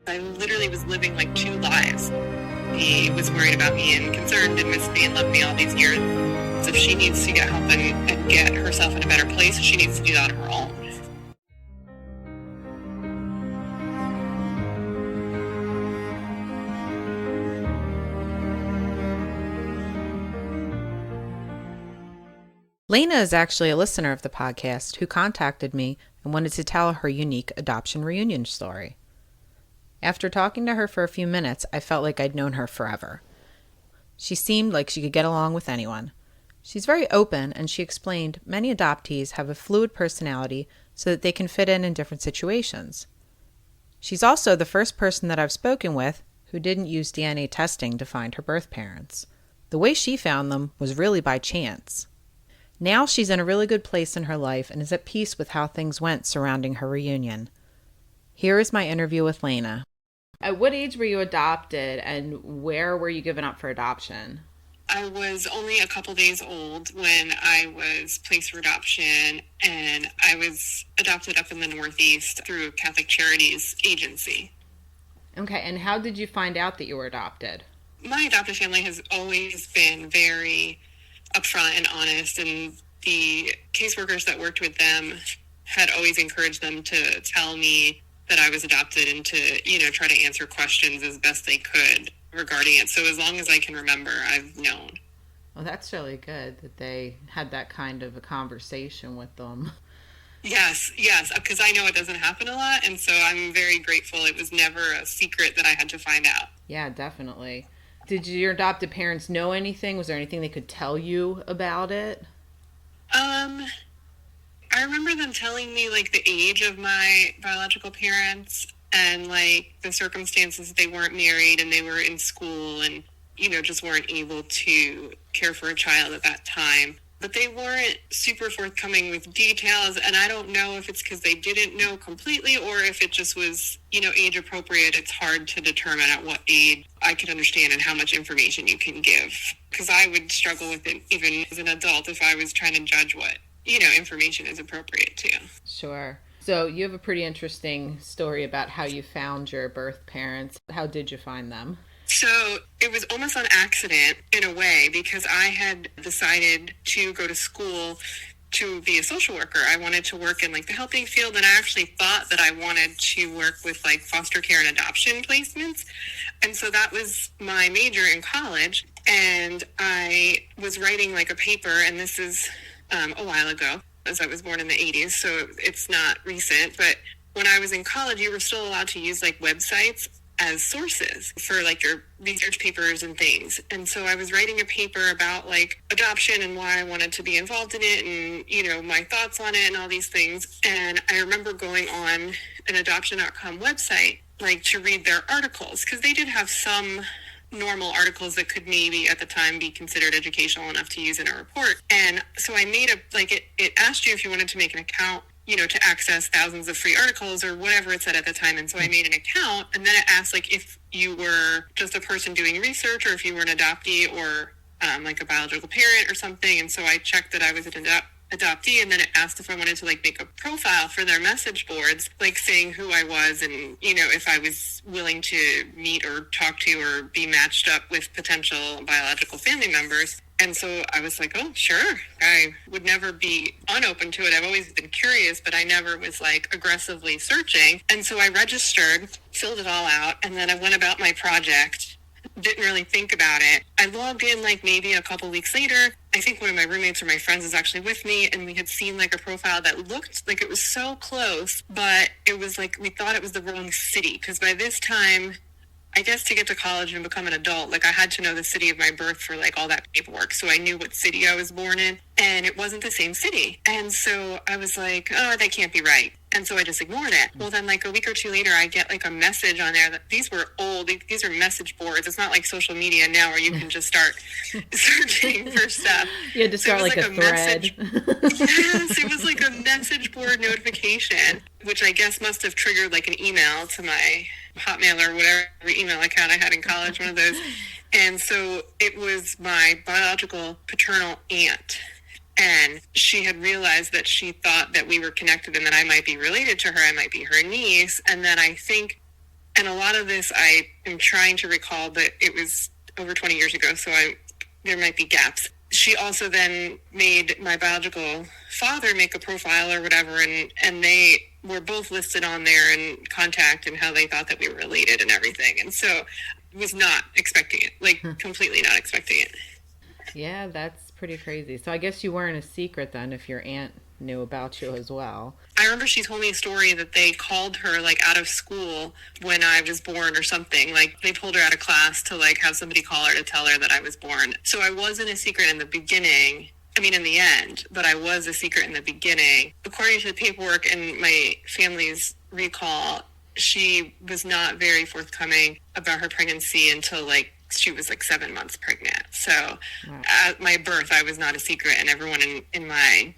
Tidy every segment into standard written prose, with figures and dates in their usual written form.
I literally was living like two lives. He was worried about me and concerned and missed me and loved me all these years. So if she needs to get help and get herself in a better place, she needs to do that on her own. Lena is actually a listener of the podcast who contacted me and wanted to tell her unique adoption reunion story. After talking to her for a few minutes, I felt like I'd known her forever. She seemed like she could get along with anyone. She's very open, and she explained many adoptees have a fluid personality so that they can fit in different situations. She's also the first person that I've spoken with who didn't use DNA testing to find her birth parents. The way she found them was really by chance. Now she's in a really good place in her life and is at peace with how things went surrounding her reunion. Here is my interview with Lena. At what age were you adopted, and where were you given up for adoption? I was only a couple days old when I was placed for adoption, and I was adopted up in the Northeast through Catholic Charities agency. Okay, and how did you find out that you were adopted? My adopted family has always been very upfront and honest, and the caseworkers that worked with them had always encouraged them to tell me that I was adopted and to, try to answer questions as best they could regarding it. So as long as I can remember, I've known. Well, that's really good that they had that kind of a conversation with them. Yes, because I know it doesn't happen a lot, and so I'm very grateful it was never a secret that I had to find out. Yeah, definitely. Did your adopted parents know anything? Was there anything they could tell you about it? I remember them telling me, the age of my biological parents and, the circumstances. They weren't married and they were in school and, just weren't able to care for a child at that time. But they weren't super forthcoming with details, and I don't know if it's because they didn't know completely or if it just was, age appropriate. It's hard to determine at what age I could understand and how much information you can give, because I would struggle with it even as an adult if I was trying to judge what, information is appropriate to. Sure. So you have a pretty interesting story about how you found your birth parents. How did you find them? So it was almost on accident in a way, because I had decided to go to school to be a social worker. I wanted to work in the helping field, and I actually thought that I wanted to work with foster care and adoption placements. And so that was my major in college. And I was writing a paper, and this is a while ago, as I was born in the 80s, so it's not recent. But when I was in college, you were still allowed to use websites as sources for your research papers and things. And so I was writing a paper about adoption and why I wanted to be involved in it and, my thoughts on it and all these things. And I remember going on an adoption.com website, to read their articles, because they did have some normal articles that could maybe at the time be considered educational enough to use in a report. And so I made it asked you if you wanted to make an account, to access thousands of free articles or whatever it said at the time. And so I made an account, and then it asked if you were just a person doing research or if you were an adoptee or a biological parent or something. And so I checked that I was an adoptee, and then it asked if I wanted to make a profile for their message boards, saying who I was and, if I was willing to meet or talk to or be matched up with potential biological family members. And so I was oh, sure. I would never be unopen to it. I've always been curious, but I never was aggressively searching. And so I registered, filled it all out, and then I went about my project. Didn't really think about it. I logged in maybe a couple weeks later. I think one of my roommates or my friends was actually with me, and we had seen a profile that looked like it was so close, but it was we thought it was the wrong city, because by this time, I guess to get to college and become an adult, I had to know the city of my birth for all that paperwork. So I knew what city I was born in, and it wasn't the same city. And so I was oh, that can't be right. And so I just ignored it. Well, then a week or two later, I get a message on there that these were old. These are message boards. It's not like social media now where you can just start searching for stuff. You had to start so a thread. Yes, it was a message board notification, which I guess must have triggered an email to my Hotmail or whatever email account I had in college, one of those. And so it was my biological paternal aunt. And she had realized that she thought that we were connected and that I might be related to her. I might be her niece. And then I think And a lot of this I am trying to recall, but it was over 20 years ago, so there might be gaps. She also then made my biological father make a profile or whatever, and they were both listed on there in contact and how they thought that we were related and everything. And so I was not expecting it, like completely not expecting it. Yeah, that's pretty crazy. So I guess you weren't a secret then if your aunt knew about you as well. I remember she told me a story that they called her like out of school when I was born or something. Like they pulled her out of class to like have somebody call her to tell her that I was born. So I wasn't a secret in the beginning. I mean, in the end, but I was a secret in the beginning. According to the paperwork and my family's recall, she was not very forthcoming about her pregnancy until like she was like 7 months pregnant. So at my birth, I was not a secret, and everyone in my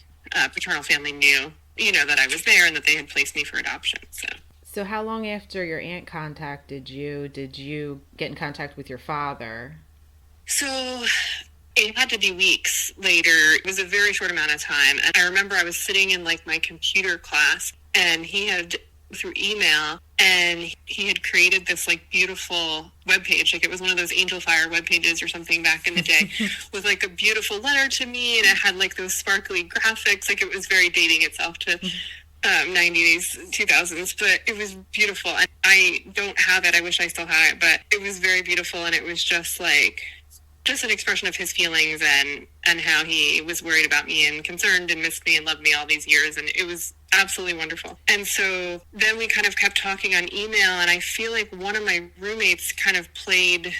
paternal family knew, that I was there and that they had placed me for adoption. So how long after your aunt contacted you did you get in contact with your father? So it had to be weeks later. It was a very short amount of time. And I remember I was sitting in like my computer class, and he had, through email, and he had created this like beautiful webpage. Like it was one of those Angel Fire web pages or something back in the day with like a beautiful letter to me, and it had like those sparkly graphics. Like it was very dating itself to 90s, 2000s, but it was beautiful. And I don't have it. I wish I still had it, but it was very beautiful. And it was just an expression of his feelings and how he was worried about me and concerned and missed me and loved me all these years. And it was absolutely wonderful. And so then we kind of kept talking on email, and I feel like one of my roommates kind of played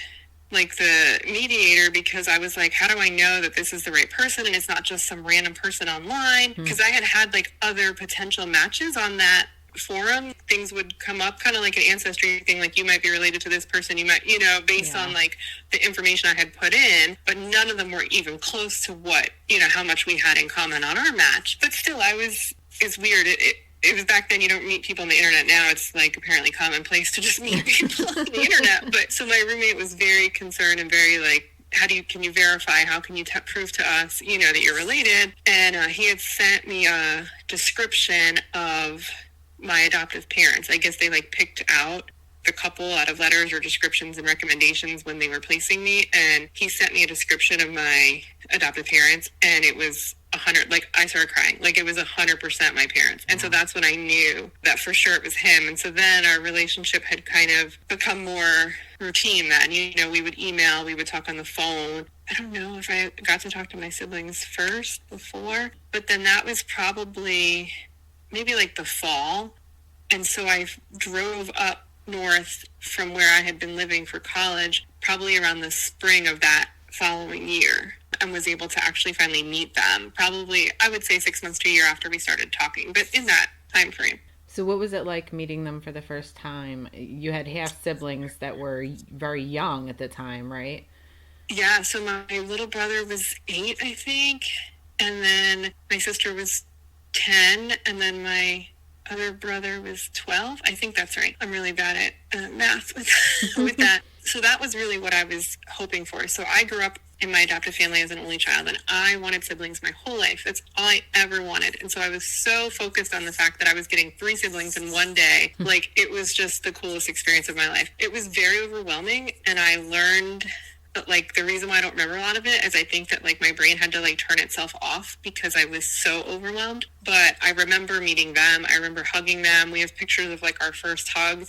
like the mediator, because I was like, how do I know that this is the right person and it's not just some random person online? Because I had like other potential matches on that forum. Things would come up kind of like an ancestry thing, like you might be related to this person, you might, based on like the information I had put in, but none of them were even close to what, how much we had in common on our match. But still, it's weird. It was back then. You don't meet people on the internet. Now it's like apparently commonplace to just meet people on the internet. But so my roommate was very concerned and very like, can you verify? How can you prove to us, that you're related? And he had sent me a description of my adoptive parents. I guess they like picked out the couple out of letters or descriptions and recommendations when they were placing me, and he sent me a description of my adoptive parents, and it was 100, like I started crying, like it was 100% my parents. And so that's when I knew that for sure it was him. And so then our relationship had kind of become more routine then. We would email, we would talk on the phone. I don't know if I got to talk to my siblings first before, but then that was probably maybe like the fall. And so I drove up north from where I had been living for college, probably around the spring of that following year, and was able to actually finally meet them. Probably, I would say 6 months to a year after we started talking, but in that time frame. So what was it like meeting them for the first time? You had half siblings that were very young at the time, right? Yeah, so my little brother was 8, I think, and then my sister was 10, and then my other brother was 12. I think that's right. I'm really bad at math with that. So that was really what I was hoping for. So I grew up in my adoptive family as an only child, and I wanted siblings my whole life. That's all I ever wanted. And so I was so focused on the fact that I was getting 3 siblings in one day. Like, it was just the coolest experience of my life. It was very overwhelming, and I learned that, like, the reason why I don't remember a lot of it is I think that, like, my brain had to, like, turn itself off because I was so overwhelmed. But I remember meeting them. I remember hugging them. We have pictures of, like, our first hug.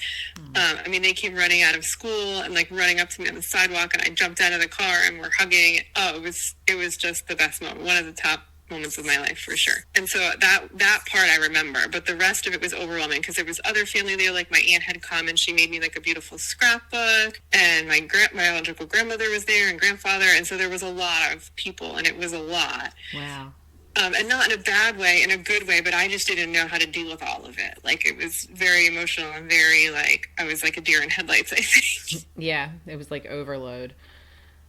They came running out of school and, like, running up to me on the sidewalk, and I jumped out of the car and we're hugging. Oh, it was just the best moment. One of the top moments of my life for sure. And so that part I remember, but the rest of it was overwhelming because there was other family there. Like, my aunt had come and she made me like a beautiful scrapbook, and my biological grandmother was there and grandfather, and so there was a lot of people, and it was a lot. Wow. And not in a bad way, in a good way, but I just didn't know how to deal with all of it. Like, it was very emotional and very, like, I was like a deer in headlights, I think. Yeah, it was like overload.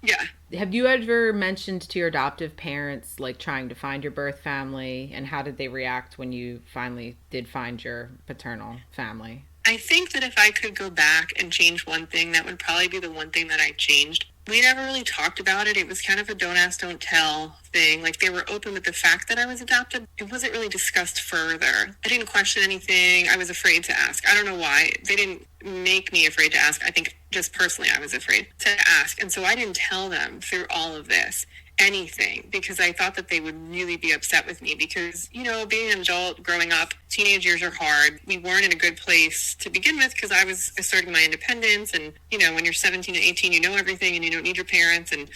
Yeah. Have you ever mentioned to your adoptive parents, like, trying to find your birth family, and how did they react when you finally did find your paternal family? I think that if I could go back and change one thing, that would probably be the one thing that I changed, We never really talked about it. It was kind of a don't ask, don't tell thing. Like, they were open with the fact that I was adopted. It wasn't really discussed further. I didn't question anything. I was afraid to ask. I don't know why. They didn't make me afraid to ask. I think just personally I was afraid to ask. And so I didn't tell them through all of this anything, because I thought that they would really be upset with me, because, you know, being an adult, growing up, teenage years are hard. We weren't in a good place to begin with, because I was asserting my independence, and, you know, when you're 17 and 18, you know everything and you don't need your parents, and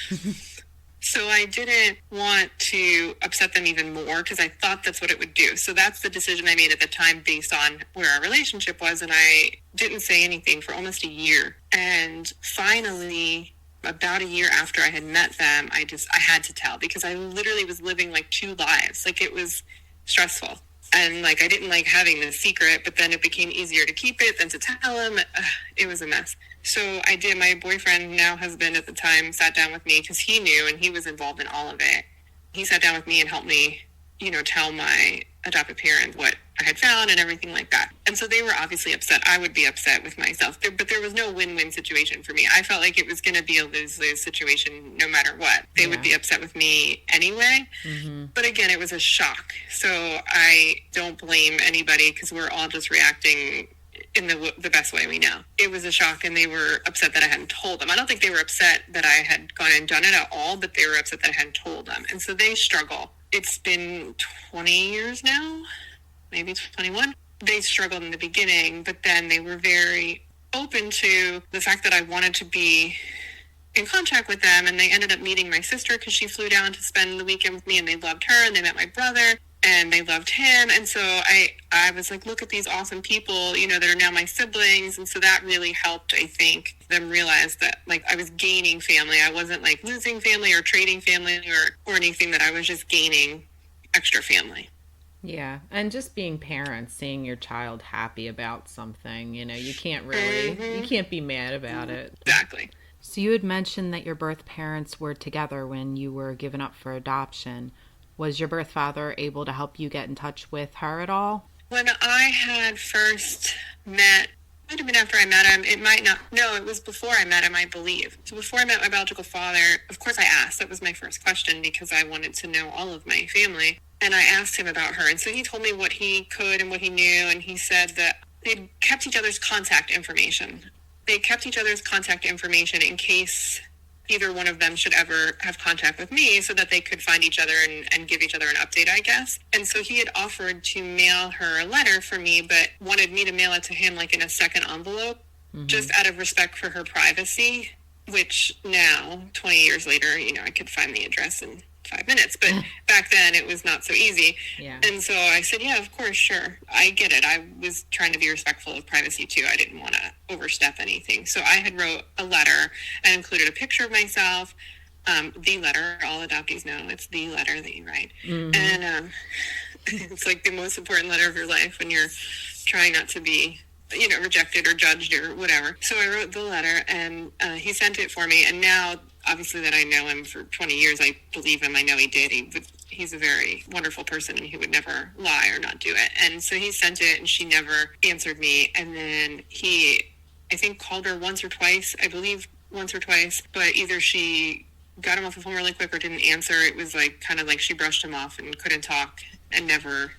so I didn't want to upset them even more, because I thought that's what it would do. So that's the decision I made at the time based on where our relationship was, and I didn't say anything for almost a year. And finally, about a year after I had met them, I had to tell, because I literally was living like two lives. Like, it was stressful. And like, I didn't like having the secret, but then it became easier to keep it than to tell them. It was a mess. So I did. My boyfriend, now husband at the time, sat down with me, because he knew and he was involved in all of it. He sat down with me and helped me, you know, tell my adoptive parents what I had found and everything like that. And so they were obviously upset. I would be upset with myself, but there was no win-win situation for me. I felt like it was going to be a lose-lose situation no matter what. They would be upset with me anyway. Mm-hmm. But again, it was a shock. So I don't blame anybody, because we're all just reacting in the best way we know. It was a shock, and they were upset that I hadn't told them. I don't think they were upset that I had gone and done it at all, but they were upset that I hadn't told them. And so they struggle. It's been 20 years now, maybe 21. They struggled in the beginning, but then they were very open to the fact that I wanted to be in contact with them. And they ended up meeting my sister, because she flew down to spend the weekend with me, and they loved her, and they met my brother, and they loved him. And so I was like, look at these awesome people, you know, that are now my siblings. And so that really helped, I think, them realize that, like, I was gaining family. I wasn't like losing family or trading family or anything, that I was just gaining extra family. Yeah, and just being parents, seeing your child happy about something, you know, you can't really, you can't be mad about it. Exactly. So you had mentioned that your birth parents were together when you were given up for adoption. Was your birth father able to help you get in touch with her at all? When I had first met, it might have been after I met him. It might not. No, it was before I met him, I believe. So before I met my biological father, of course I asked. That was my first question, because I wanted to know all of my family. And I asked him about her. And so he told me what he could and what he knew. And he said that they'd kept each other's contact information. They kept each other's contact information in case either one of them should ever have contact with me, so that they could find each other and give each other an update, I guess. And so he had offered to mail her a letter for me, but wanted me to mail it to him like in a second envelope, just out of respect for her privacy, which now, 20 years later, you know, I could find the address in 5 minutes, but back then it was not so easy. Yeah. And so I said, yeah, of course, sure. I get it. I was trying to be respectful of privacy too. I didn't want to overstep anything. So I had wrote a letter and included a picture of myself. The letter, all adoptees know, it's the letter that you write. And it's like the most important letter of your life when you're trying not to be, you know, rejected or judged or whatever. So I wrote the letter, and he sent it for me. And now, obviously, that I know him for 20 years, I believe him. I know he did. He's a very wonderful person, and he would never lie or not do it. And so he sent it, and she never answered me. And then he, I think, called her once or twice. I believe once or twice. But either she got him off the phone really quick or didn't answer. It was like kind of like she brushed him off and couldn't talk and never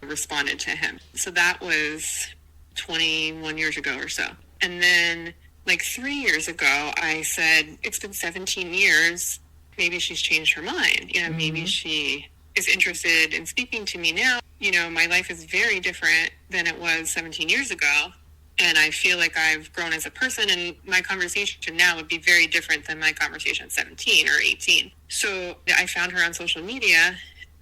responded to him. So that was 21 years ago or so. And then like 3 years ago, I said, it's been 17 years. Maybe she's changed her mind. You know, maybe she is interested in speaking to me now. You know, my life is very different than it was 17 years ago. And I feel like I've grown as a person, and my conversation now would be very different than my conversation at 17 or 18. So I found her on social media,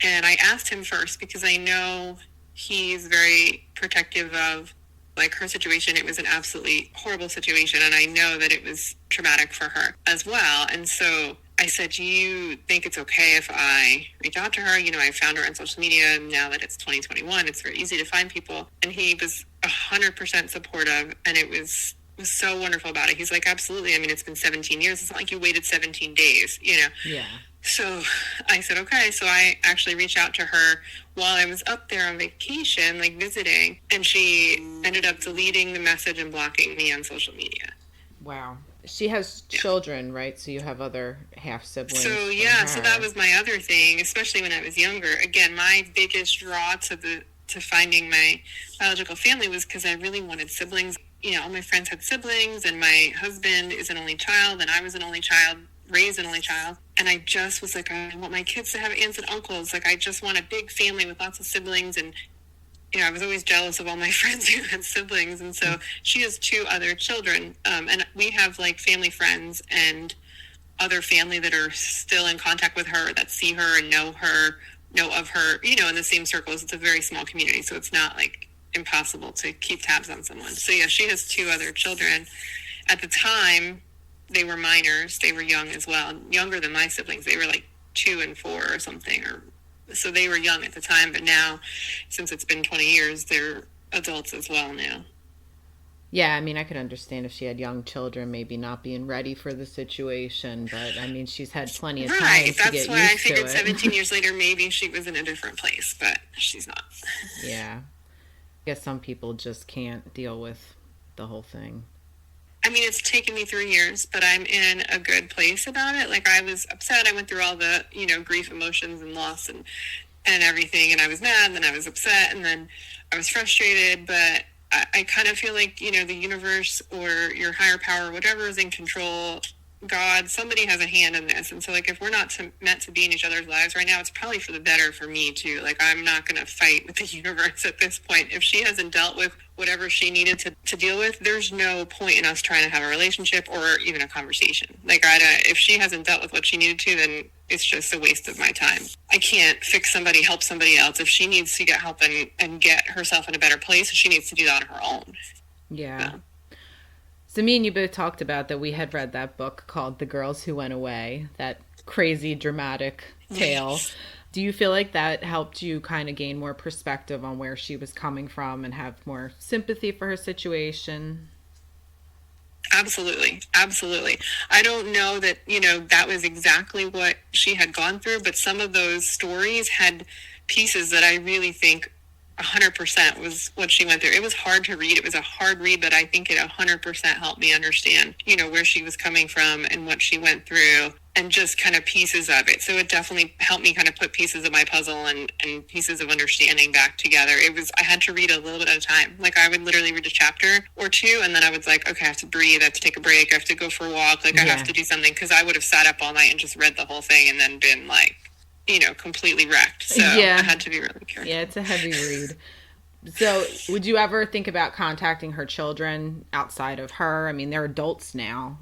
and I asked him first, because I know he's very protective of like her situation. It was an absolutely horrible situation, and I know that it was traumatic for her as well. And so I said, do you think it's okay if I reach out to her? You know, I found her on social media, and now that it's 2021, it's very easy to find people. And he was 100% supportive, and it was so wonderful about it. He's like, absolutely. I mean, it's been 17 years. It's not like you waited 17 days, you know? Yeah. So I said, okay. So I actually reached out to her while I was up there on vacation, like visiting, and she ended up deleting the message and blocking me on social media. Wow. She has children, right? So you have other half siblings. So from yeah, so that her. was my other thing, especially when I was younger. Again, my biggest draw to finding my biological family was because I really wanted siblings. You know, all my friends had siblings, and my husband is an only child, and I was an only child, raised an only child. And I just was like, I want my kids to have aunts and uncles. Like, I just want a big family with lots of siblings. And you know, I was always jealous of all my friends who had siblings. And so she has two other children. And we have like family friends and other family that are still in contact with her, that see her and know of her, you know, in the same circles. It's a very small community, so it's not like impossible to keep tabs on someone. So yeah, she has two other children. At the time, they were minors. They were young as well, younger than my siblings. They were like 2 and 4 or something, or so they were young at the time. But now, since it's been 20 years, they're adults as well now. Yeah, I mean, I could understand if she had young children, maybe not being ready for the situation, but I mean, she's had plenty of time Right. to That's get why I used to figured it. 17 years later, maybe she was in a different place, but she's not. Yeah. I guess some people just can't deal with the whole thing. I mean, it's taken me 3 years, but I'm in a good place about it. Like, I was upset. I went through all the, you know, grief emotions and loss and everything. And I was mad, and then I was upset, and then I was frustrated. But I kind of feel like, you know, the universe or your higher power, whatever is in control, God, somebody has a hand in this. And so, like, if we're not meant to be in each other's lives right now, it's probably for the better for me, too. Like, I'm not going to fight with the universe at this point. If she hasn't dealt with whatever she needed to deal with, there's no point in us trying to have a relationship or even a conversation. Like, if she hasn't dealt with what she needed to, then it's just a waste of my time. I can't fix somebody, help somebody else. If she needs to get help and get herself in a better place, she needs to do that on her own. Yeah. So me and you both talked about that we had read that book called The Girls Who Went Away, that crazy dramatic tale. Do you feel like that helped you kind of gain more perspective on where she was coming from and have more sympathy for her situation? Absolutely. Absolutely. I don't know that, you know, that was exactly what she had gone through, but some of those stories had pieces that I really think 100% was what she went through. It was hard to read. It was a hard read, but I think it 100% helped me understand, you know, where she was coming from and what she went through and just kind of pieces of it. So it definitely helped me kind of put pieces of my puzzle and pieces of understanding back together. I had to read a little bit at a time. Like, I would literally read a chapter or two, and then I was like, okay, I have to breathe. I have to take a break. I have to go for a walk. Like, I have to do something, because I would have sat up all night and just read the whole thing and then been like, you know, completely wrecked. So I had to be really careful. Yeah, it's a heavy read. So would you ever think about contacting her children outside of her? I mean, they're adults now.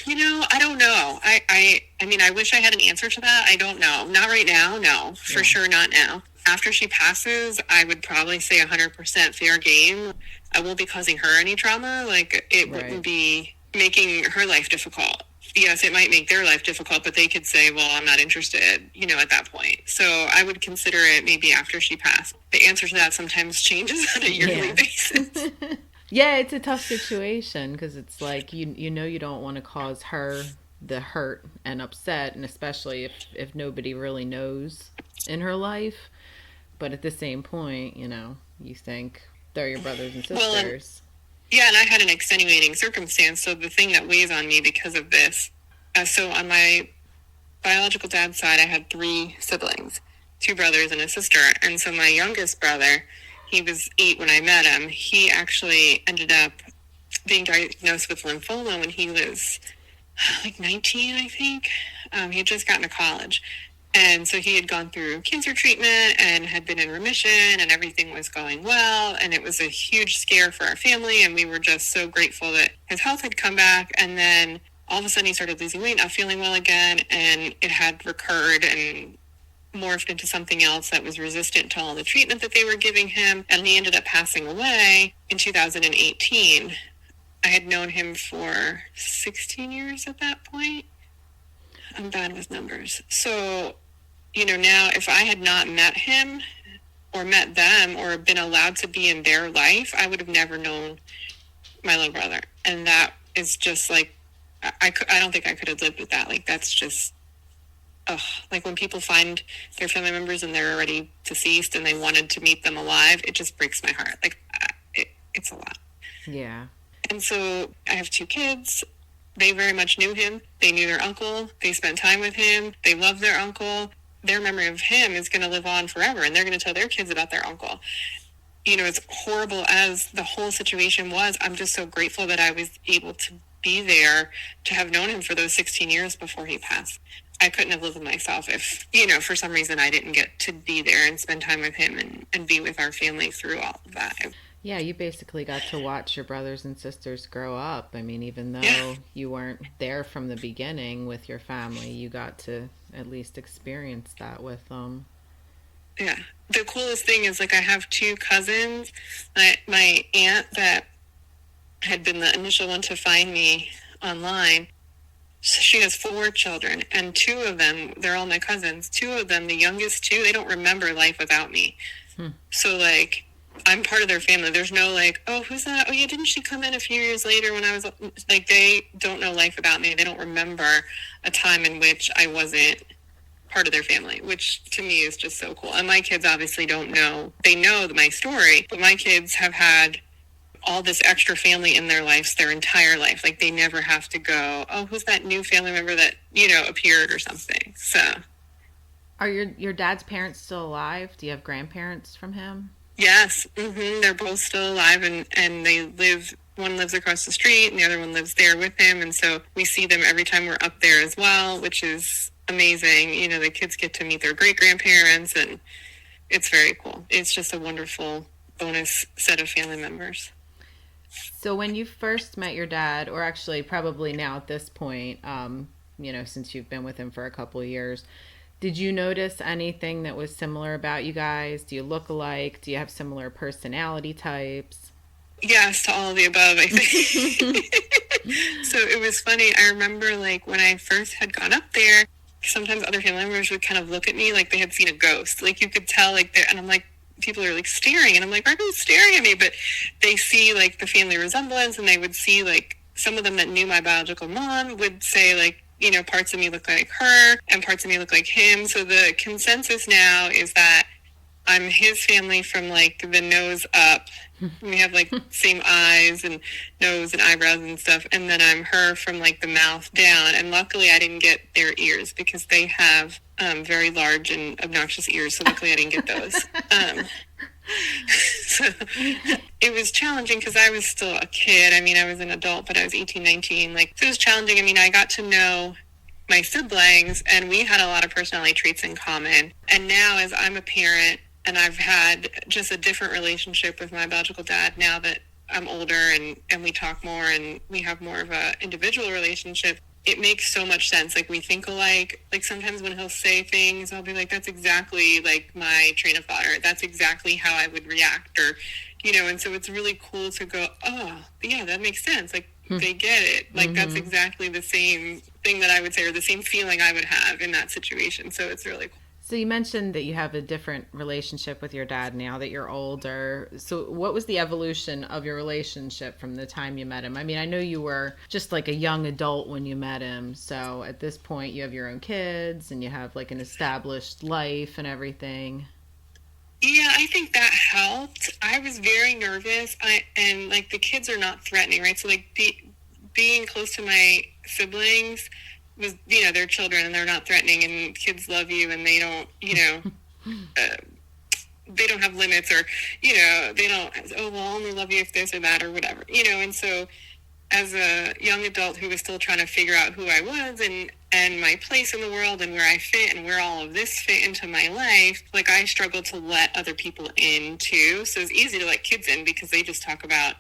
You know, I don't know. I mean, I wish I had an answer to that. I don't know. Not right now. No, for sure not now. After she passes, I would probably say 100% fair game. I won't be causing her any trauma. Like, it wouldn't be making her life difficult. Yes, it might make their life difficult, but they could say, well, I'm not interested, you know, at that point. So I would consider it maybe after she passed. The answer to that sometimes changes on a yearly basis. Yeah, it's a tough situation because it's like, you know, you don't want to cause her the hurt and upset, and especially if nobody really knows in her life. But at the same point, you know, you think they're your brothers and sisters. Yeah, and I had an extenuating circumstance. So the thing that weighs on me because of this, so on my biological dad's side, I had 3 siblings, 2 brothers and a sister. And so my youngest brother, he was 8 when I met him. He actually ended up being diagnosed with lymphoma when he was like 19, I think. He had just gotten to college. And so he had gone through cancer treatment and had been in remission, and everything was going well. And it was a huge scare for our family. And we were just so grateful that his health had come back. And then all of a sudden he started losing weight, not feeling well again. And it had recurred and morphed into something else that was resistant to all the treatment that they were giving him. And he ended up passing away in 2018. I had known him for 16 years at that point. I'm bad with numbers. So, you know, now if I had not met him or met them or been allowed to be in their life, I would have never known my little brother. And that is just like, I don't think I could have lived with that. Like, that's just, like when people find their family members and they're already deceased and they wanted to meet them alive, it just breaks my heart. Like, it's a lot. Yeah. And so I have 2 kids. They very much knew him. They knew their uncle. They spent time with him. They loved their uncle. Their memory of him is going to live on forever, and they're going to tell their kids about their uncle. As horrible as the whole situation was, I'm just so grateful that I was able to be there, to have known him for those 16 years before he passed. I couldn't have lived with myself if, for some reason I didn't get to be there and spend time with him and be with our family through all of that. Yeah, you basically got to watch your brothers and sisters grow up. I mean, even though you weren't there from the beginning with your family, you got to at least experience that with them. Yeah. The coolest thing is, I have two cousins. My aunt that had been the initial one to find me online, so she has 4 children, and 2 of them, they're all my cousins. 2 of them, the youngest 2, they don't remember life without me. So, I'm part of their family. There's no oh, who's that? Oh, yeah, didn't she come in a few years later when I was, they don't know life without me. They don't remember a time in which I wasn't part of their family, which to me is just so cool. And my kids obviously don't know. They know my story, but my kids have had all this extra family in their lives their entire life. They never have to go, oh, who's that new family member that, appeared or something. So. Are your dad's parents still alive? Do you have grandparents from him? Yes. They're both still alive, and they live, one lives across the street and the other one lives there with him. And so we see them every time we're up there as well, which is amazing. The kids get to meet their great grandparents, and it's very cool. It's just a wonderful bonus set of family members. So when you first met your dad, or actually probably now at this point, since you've been with him for a couple of years, did you notice anything that was similar about you guys? Do you look alike? Do you have similar personality types? Yes, to all of the above, I think. So it was funny. I remember when I first had gone up there, sometimes other family members would kind of look at me like they had seen a ghost. You could tell and I'm like, people are staring, and I'm like, why are you staring at me? But they see the family resemblance, and they would see some of them that knew my biological mom would say parts of me look like her and parts of me look like him. So the consensus now is that I'm his family from the nose up. We have same eyes and nose and eyebrows and stuff, and then I'm her from the mouth down. And luckily I didn't get their ears, because they have very large and obnoxious ears, so luckily I didn't get those. So it was challenging because I was still a kid. I mean, I was an adult, but I was 18, 19. So it was challenging. I mean, I got to know my siblings, and we had a lot of personality traits in common. And now, as I'm a parent, and I've had just a different relationship with my biological dad now that I'm older, and we talk more and we have more of a individual relationship, it makes so much sense. We think alike. Sometimes when he'll say things, I'll be like, that's exactly my train of thought, or that's exactly how I would react, or, and so it's really cool to go, oh, yeah, that makes sense. They get it. That's exactly the same thing that I would say, or the same feeling I would have in that situation. So it's really cool. So you mentioned that you have a different relationship with your dad now that you're older. So what was the evolution of your relationship from the time you met him? I mean, I know you were just a young adult when you met him. So at this point you have your own kids and you have an established life and everything. Yeah, I think that helped. I was very nervous. And the kids are not threatening, right? So being close to my siblings was, they're children and they're not threatening, and kids love you, and they don't, they don't have limits, or, they don't, oh, well, I'll only love you if this or that or whatever, and so as a young adult who was still trying to figure out who I was and my place in the world and where I fit and where all of this fit into my life, I struggled to let other people in too. So it's easy to let kids in because they just talk about,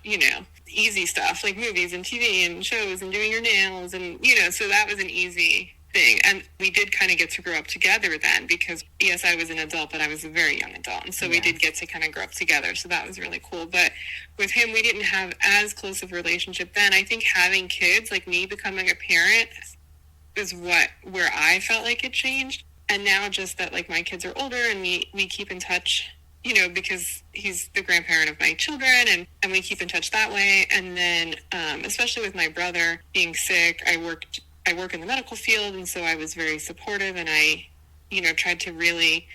easy stuff like movies and TV and shows and doing your nails, and, so that was an easy thing. And we did kind of get to grow up together then, because yes, I was an adult, but I was a very young adult, and so we did get to kind of grow up together, so that was really cool. But with him, we didn't have as close of a relationship then. I think having kids, me becoming a parent, is where I felt like it changed. And now just that my kids are older and we keep in touch, because he's the grandparent of my children, and we keep in touch that way. And then especially with my brother being sick, I work in the medical field, and so I was very supportive, and I tried to really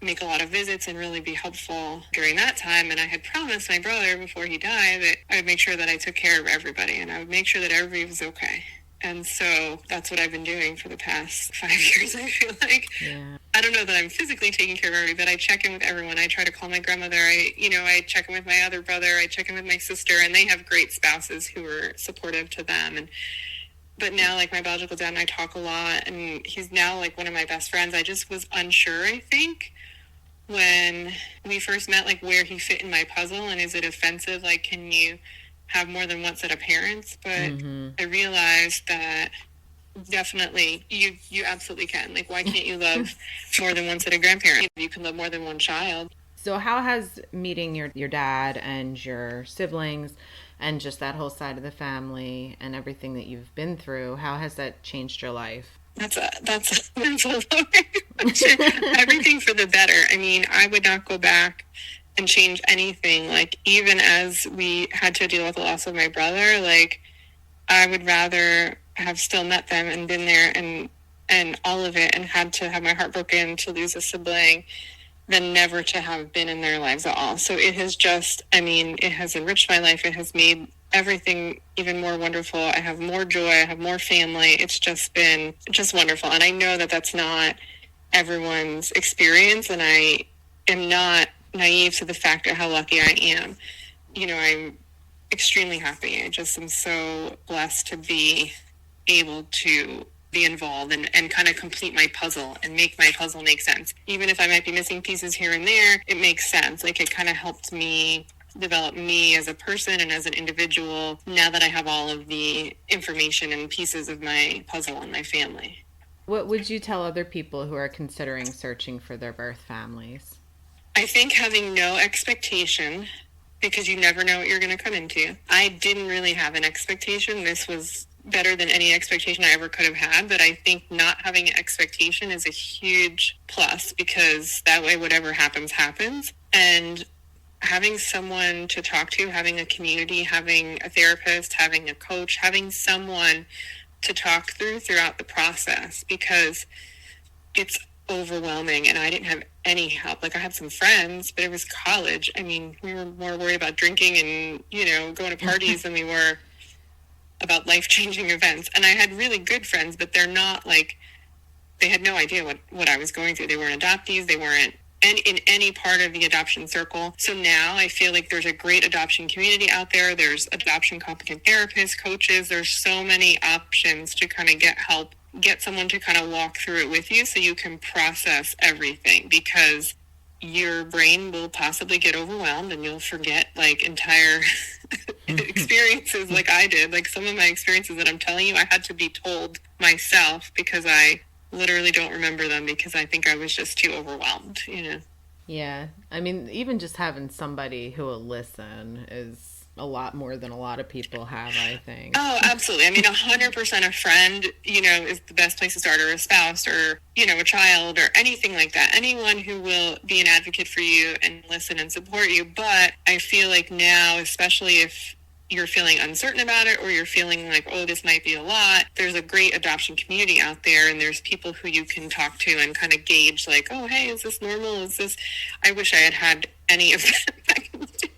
make a lot of visits and really be helpful during that time. And I had promised my brother before he died that I would make sure that I took care of everybody, and I would make sure that everybody was okay. And so that's what I've been doing for the past 5 years, I feel like. Yeah. I don't know that I'm physically taking care of everybody, but I check in with everyone. I try to call my grandmother. I check in with my other brother. I check in with my sister, and they have great spouses who are supportive to them. But now, like, my biological dad and I talk a lot, and he's now like one of my best friends. I just was unsure, I think, when we first met, like, where he fit in my puzzle, and is it offensive? Like, can you have more than one set of parents? But I realized that definitely you absolutely can. Like, why can't you love more than one set of grandparents? You can love more than one child. So how has meeting your dad and your siblings and just that whole side of the family and everything that you've been through, how has that changed your life? That's a lot. Everything for the better. I mean, I would not go back and change anything. Like, even as we had to deal with the loss of my brother, like, I would rather have still met them and been there and all of it, and had to have my heart broken to lose a sibling, than never to have been in their lives at all. So it has just, I mean, it has enriched my life. It has made everything even more wonderful. I have more joy. I have more family. It's just been just wonderful. And I know that that's not everyone's experience. And I am not naive to the fact of how lucky I am. I'm extremely happy. I just am so blessed to be able to be involved and kind of complete my puzzle and make my puzzle make sense. Even if I might be missing pieces here and there, it makes sense. Like, it kind of helped me develop me as a person and as an individual now that I have all of the information and pieces of my puzzle and my family. What would you tell other people who are considering searching for their birth families? I think having no expectation, because you never know what you're going to come into. I didn't really have an expectation. This was better than any expectation I ever could have had, but I think not having an expectation is a huge plus, because that way whatever happens, and having someone to talk to, having a community, having a therapist, having a coach, having someone to talk throughout the process, because it's overwhelming, and I didn't have any help. Like, I had some friends, but it was college. I mean, we were more worried about drinking and, going to parties than we were about life-changing events. And I had really good friends, but they're not like, they had no idea what I was going through. They weren't adoptees. They weren't in any part of the adoption circle. So now I feel like there's a great adoption community out there. There's adoption competent therapists, coaches. There's so many options to kind of get help, get someone to kind of walk through it with you so you can process everything, because your brain will possibly get overwhelmed and you'll forget like entire experiences like I did. Like, some of my experiences that I'm telling you, I had to be told myself, because I literally don't remember them, because I think I was just too overwhelmed, Yeah. I mean, even just having somebody who will listen is a lot more than a lot of people have, I think. Oh, absolutely. I mean, 100% a friend, is the best place to start, or a spouse, or, a child, or anything like that. Anyone who will be an advocate for you and listen and support you. But I feel like now, especially if you're feeling uncertain about it, or you're feeling like, oh, this might be a lot, there's a great adoption community out there, and there's people who you can talk to and kind of gauge, like, oh, hey, is this normal? I wish I had any of that back in the day.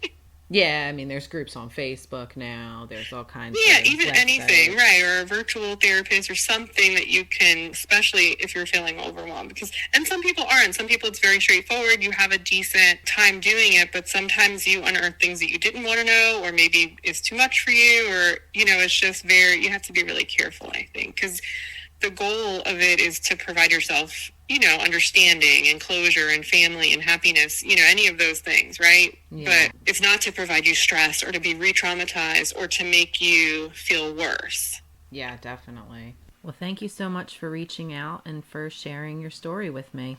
Yeah, I mean, there's groups on Facebook now. There's all kinds Yeah, of even websites. anything, right? Or a virtual therapist, or something that you can, especially if you're feeling overwhelmed. And some people aren't. Some people, it's very straightforward. You have a decent time doing it, but sometimes you unearth things that you didn't want to know, or maybe it's too much for you, or, it's just you have to be really careful, I think, because the goal of it is to provide yourself, understanding and closure and family and happiness, any of those things, right? Yeah. But it's not to provide you stress, or to be re-traumatized, or to make you feel worse. Yeah, definitely. Well, thank you so much for reaching out and for sharing your story with me.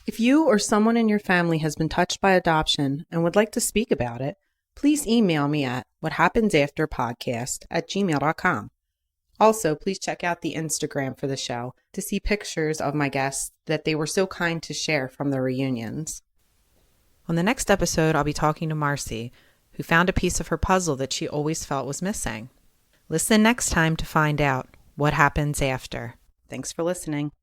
If you or someone in your family has been touched by adoption and would like to speak about it, please email me at whathappensafterpodcast@gmail.com. Also, please check out the Instagram for the show to see pictures of my guests that they were so kind to share from the reunions. On the next episode, I'll be talking to Marcy, who found a piece of her puzzle that she always felt was missing. Listen next time to find out what happens after. Thanks for listening.